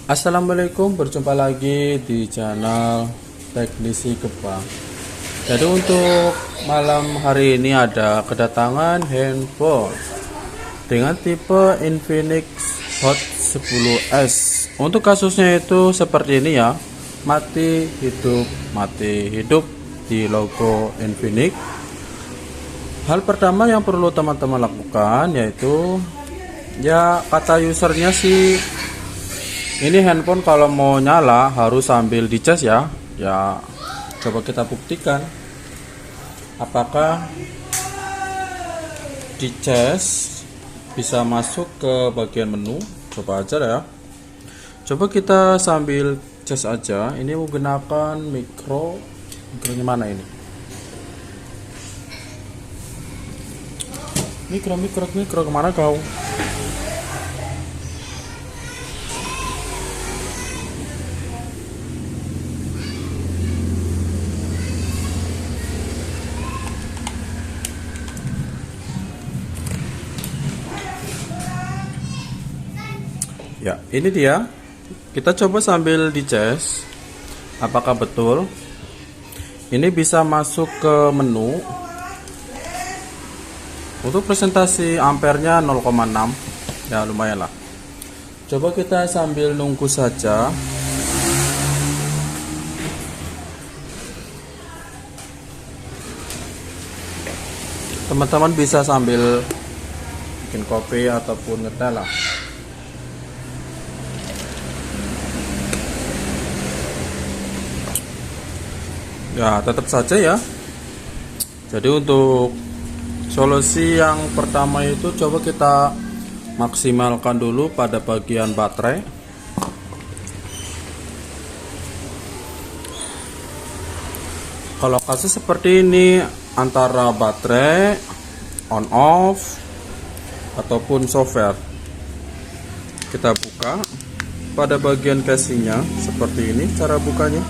Assalamualaikum, berjumpa lagi di channel Teknisi Kebang. Jadi untuk malam hari ini ada kedatangan handphone dengan tipe Infinix Hot 10s. Untuk kasusnya itu seperti ini ya, mati hidup di logo Infinix. Hal pertama yang perlu teman-teman lakukan yaitu ya, kata usernya sih ini handphone kalau mau nyala harus sambil dicas ya. Ya, coba kita buktikan apakah dicas bisa masuk ke bagian menu. Coba aja ya. Coba kita sambil cas aja. Ini menggunakan mikronya mana ini? Mikro kemana kau? Ya, ini dia. Kita coba sambil dicas apakah betul ini bisa masuk ke menu. Untuk presentasi ampernya 0,6. Ya, lumayan lah. Coba kita sambil nunggu saja. Teman-teman bisa sambil bikin kopi ataupun ngetel lah. Ya, tetap saja ya. Jadi untuk solusi yang pertama itu coba kita maksimalkan dulu pada bagian baterai. Kalau kasus seperti ini antara baterai on off ataupun software, kita buka pada bagian casingnya seperti ini cara bukanya.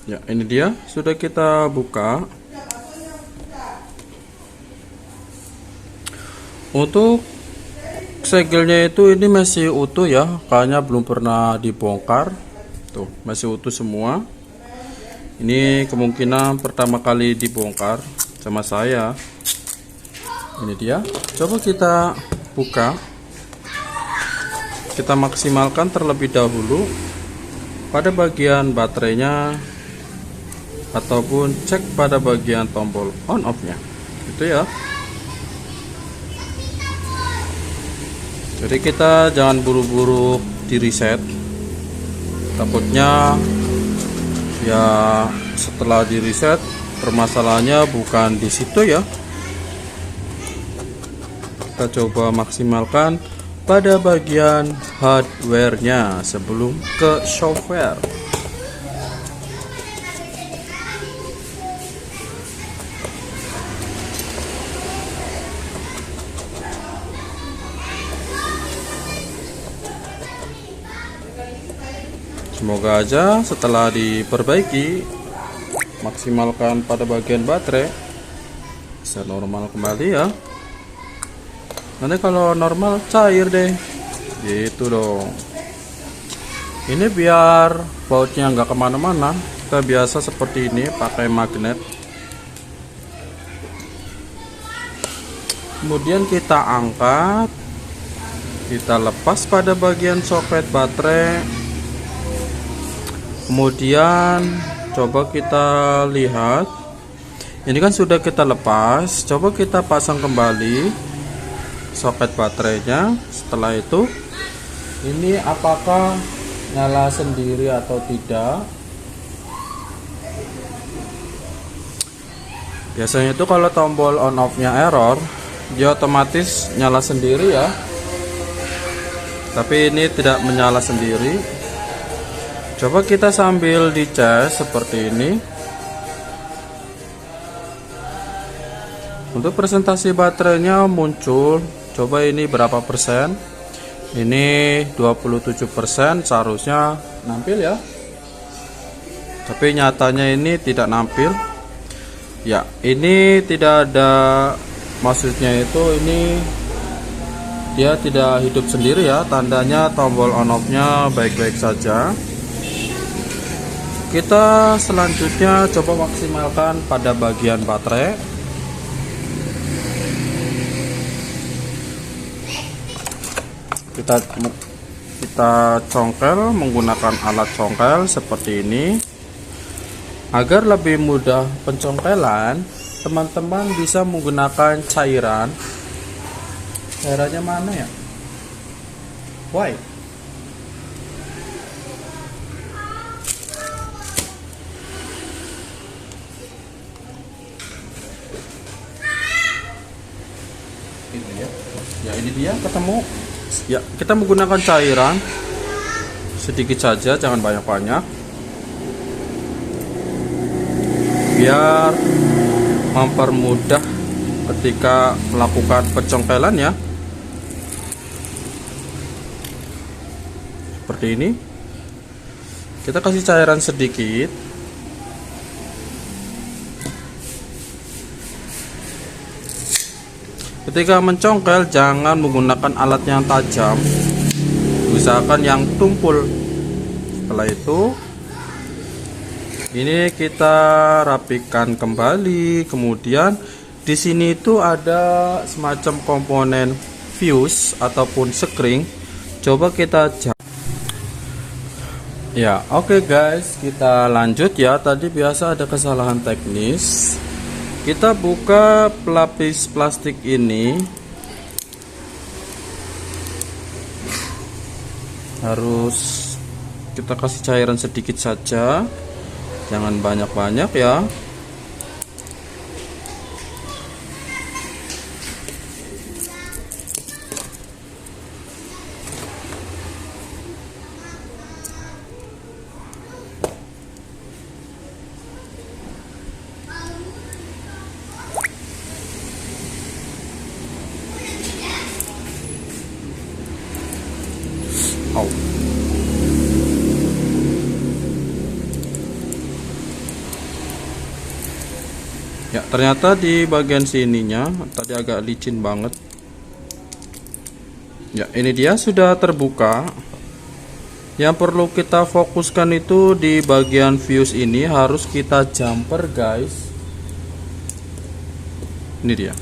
Ya, ini dia sudah kita buka. Untuk segelnya itu ini masih utuh ya, kayaknya belum pernah dibongkar. Tuh, masih utuh semua. Ini kemungkinan pertama kali dibongkar sama saya. Ini dia. Coba kita buka. Kita maksimalkan terlebih dahulu pada bagian baterainya ataupun cek pada bagian tombol on off nya itu ya. Jadi kita jangan buru-buru di reset, takutnya ya setelah di reset permasalahannya bukan di situ ya. Kita coba maksimalkan pada bagian hardware nya sebelum ke software. Semoga aja setelah diperbaiki, maksimalkan pada bagian baterai, bisa normal kembali ya. Nanti kalau normal cair deh, gitu dong. Ini biar bautnya nggak kemana-mana, kita biasa seperti ini pakai magnet. Kemudian kita angkat, kita lepas pada bagian soket baterai. Kemudian coba kita lihat, ini kan sudah kita lepas. Coba kita pasang kembali soket baterainya. Setelah itu ini apakah nyala sendiri atau tidak. Biasanya itu kalau tombol on off nya error, dia otomatis nyala sendiri ya. Tapi ini tidak menyala sendiri. Coba kita sambil dicas seperti ini. Untuk presentasi baterainya muncul, coba ini berapa persen. Ini 27%, seharusnya nampil ya, tapi nyatanya ini tidak nampil ya. Ini tidak ada, maksudnya itu ini dia tidak hidup sendiri ya, tandanya tombol on off nya baik-baik saja. Kita selanjutnya coba maksimalkan pada bagian baterai. Kita congkel menggunakan alat congkel seperti ini. Agar lebih mudah pencongkelan, teman-teman bisa menggunakan cairan. Cairannya mana ya? White. Ini ya. Ya, ini dia ketemu. Ya, kita menggunakan cairan sedikit saja, jangan banyak-banyak, biar mempermudah ketika melakukan pencongkelan ya. Seperti ini. Kita kasih cairan sedikit. Ketika mencongkel jangan menggunakan alat yang tajam, usahakan yang tumpul. Setelah itu ini kita rapikan kembali. Kemudian di sini itu ada semacam komponen fuse ataupun sekring. Coba kita ya, oke guys, kita lanjut ya. Tadi biasa ada kesalahan teknis. Kita buka pelapis plastik ini. Harus kita kasih cairan sedikit saja, jangan banyak-banyak ya. Oh. Ya, ternyata di bagian sininya tadi agak licin banget. Ya, ini dia sudah terbuka. Yang perlu kita fokuskan itu di bagian fuse ini, harus kita jumper guys. Ini dia.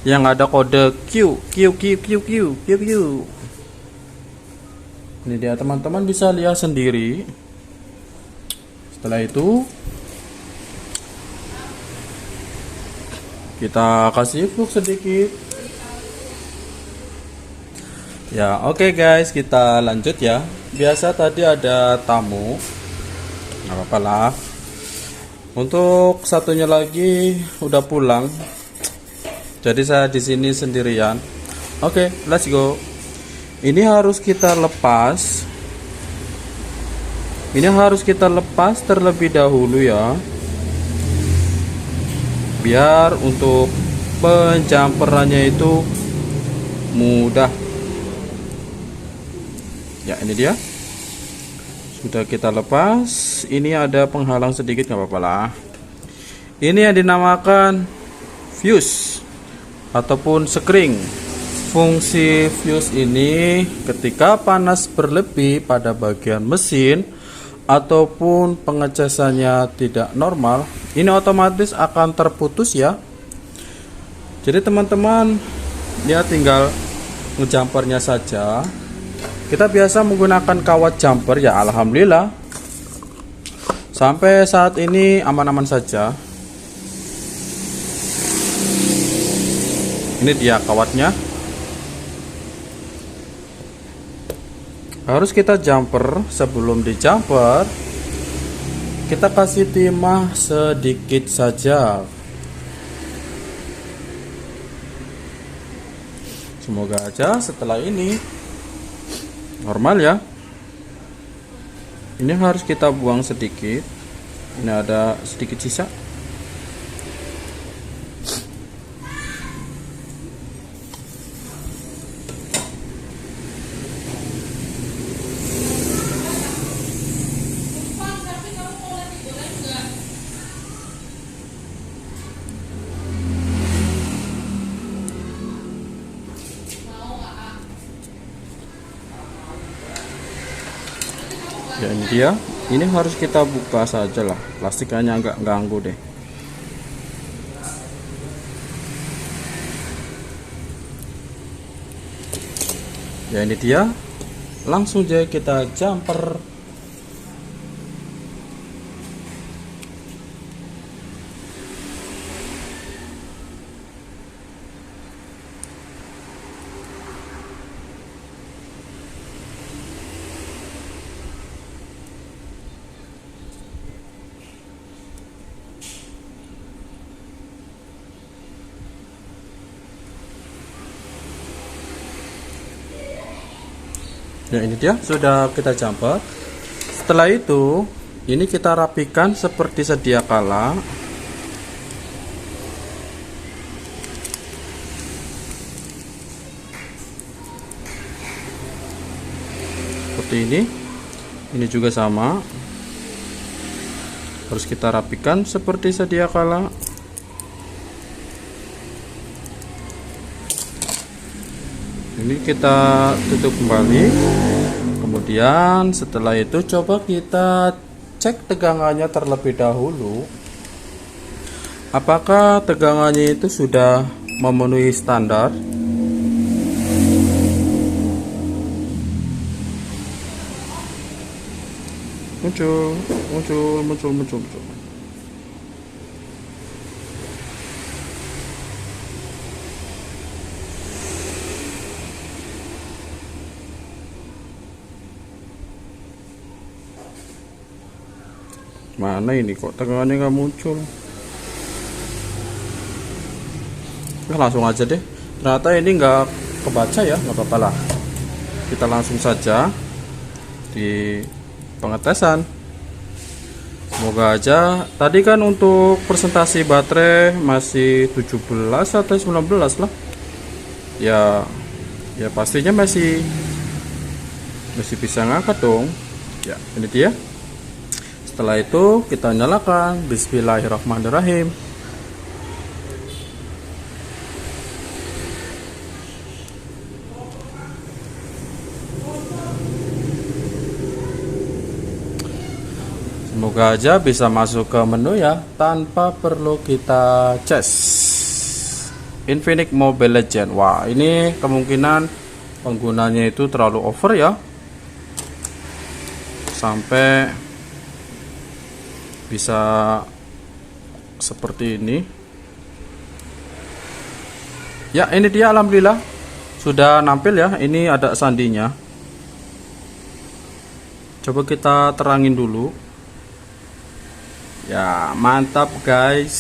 Yang ada kode Q. Ini dia, teman-teman bisa lihat sendiri. Setelah itu kita kasih flux sedikit. Ya, oke guys, kita lanjut ya. Biasa tadi ada tamu, nggak apa-apa lah. Untuk satunya lagi udah pulang, jadi saya di sini sendirian. Oke, let's go. Ini harus kita lepas. Ini harus kita lepas terlebih dahulu ya, biar untuk penjamperannya itu mudah. Ya, ini dia. Sudah kita lepas. Ini ada penghalang sedikit, nggak apa-apa lah. Ini yang dinamakan fuse ataupun sekring. Fungsi fuse ini ketika panas berlebih pada bagian mesin ataupun pengecasannya tidak normal, ini otomatis akan terputus ya. Jadi teman-teman, dia tinggal ngejumpernya saja. Kita biasa menggunakan kawat jumper ya, alhamdulillah. Sampai saat ini aman-aman saja. Ini dia kawatnya. Harus kita jumper. Sebelum di jumper, kita kasih timah sedikit saja. Semoga aja setelah ini normal ya. Ini harus kita buang sedikit. Ini ada sedikit sisa. Ini dia. Ini harus kita buka saja lah, plastiknya agak ganggu deh. Ya, ini dia. Langsung aja kita jumper. Ya, ini dia sudah kita jumper. Setelah itu ini kita rapikan seperti sedia kala. Seperti ini juga sama, harus kita rapikan seperti sedia kala. Ini kita tutup kembali. Kemudian setelah itu coba kita cek tegangannya terlebih dahulu. Apakah tegangannya itu sudah memenuhi standar? Muncul. Mana ini kok tegangannya nggak muncul? Nah, langsung aja deh. Ternyata ini nggak kebaca ya, nggak apa-apa lah. Kita langsung saja di pengetesan. Semoga aja. Tadi kan untuk presentasi baterai masih 17 atau 19 lah. Ya pastinya masih bisa ngangkat dong. Ya, ini dia. Setelah itu kita nyalakan. Bismillahirrahmanirrahim. Semoga aja bisa masuk ke menu ya, tanpa perlu kita cas. Infinix Mobile Legend. Wah, ini kemungkinan penggunanya itu terlalu over ya, sampai bisa seperti ini. Ya, ini dia, alhamdulillah sudah nampil ya. Ini ada sandinya. Coba kita terangin dulu. Ya, mantap guys,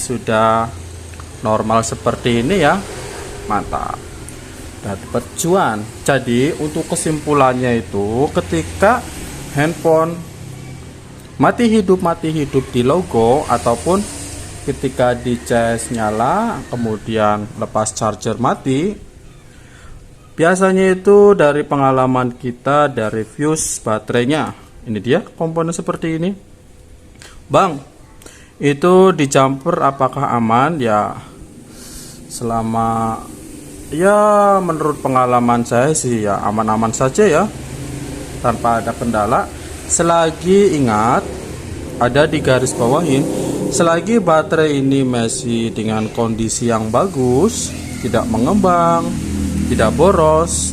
sudah normal seperti ini ya. Mantap. Dapat cuan. Jadi untuk kesimpulannya itu, ketika handphone mati hidup di logo, ataupun ketika di cas nyala kemudian lepas charger mati, biasanya itu dari pengalaman kita, dari fuse baterainya. Ini dia komponen seperti ini. Bang, itu di jumper apakah aman? Ya, selama ya menurut pengalaman saya sih ya aman-aman saja ya, tanpa ada kendala. Selagi ingat, ada di garis bawahin, selagi baterai ini masih dengan kondisi yang bagus, tidak mengembang, tidak boros,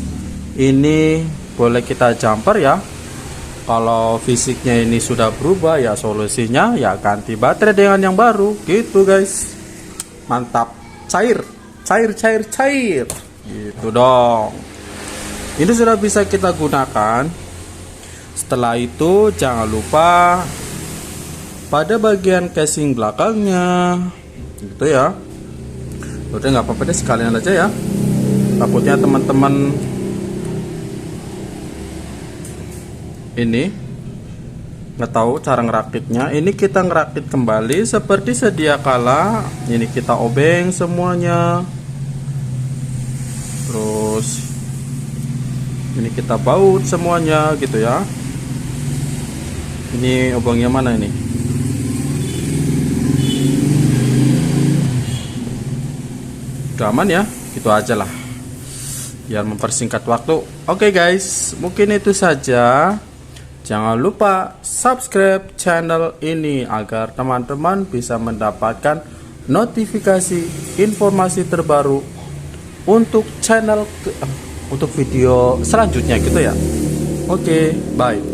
ini boleh kita jumper ya. Kalau fisiknya ini sudah berubah ya, solusinya ya ganti baterai dengan yang baru gitu guys. Mantap. Cair gitu dong. Ini sudah bisa kita gunakan. Setelah itu jangan lupa pada bagian casing belakangnya gitu ya. Udah nggak apa-apa deh, sekalian aja ya, takutnya teman-teman ini nggak tahu cara ngerakitnya. Ini kita ngerakit kembali seperti sedia kala. Ini kita obeng semuanya, terus ini kita baut semuanya gitu ya. Ini obengnya mana ini? Udah aman ya, gitu aja lah biar mempersingkat waktu. Oke guys, mungkin itu saja. Jangan lupa subscribe channel ini agar teman-teman bisa mendapatkan notifikasi informasi terbaru untuk channel untuk video selanjutnya gitu ya. Oke, bye.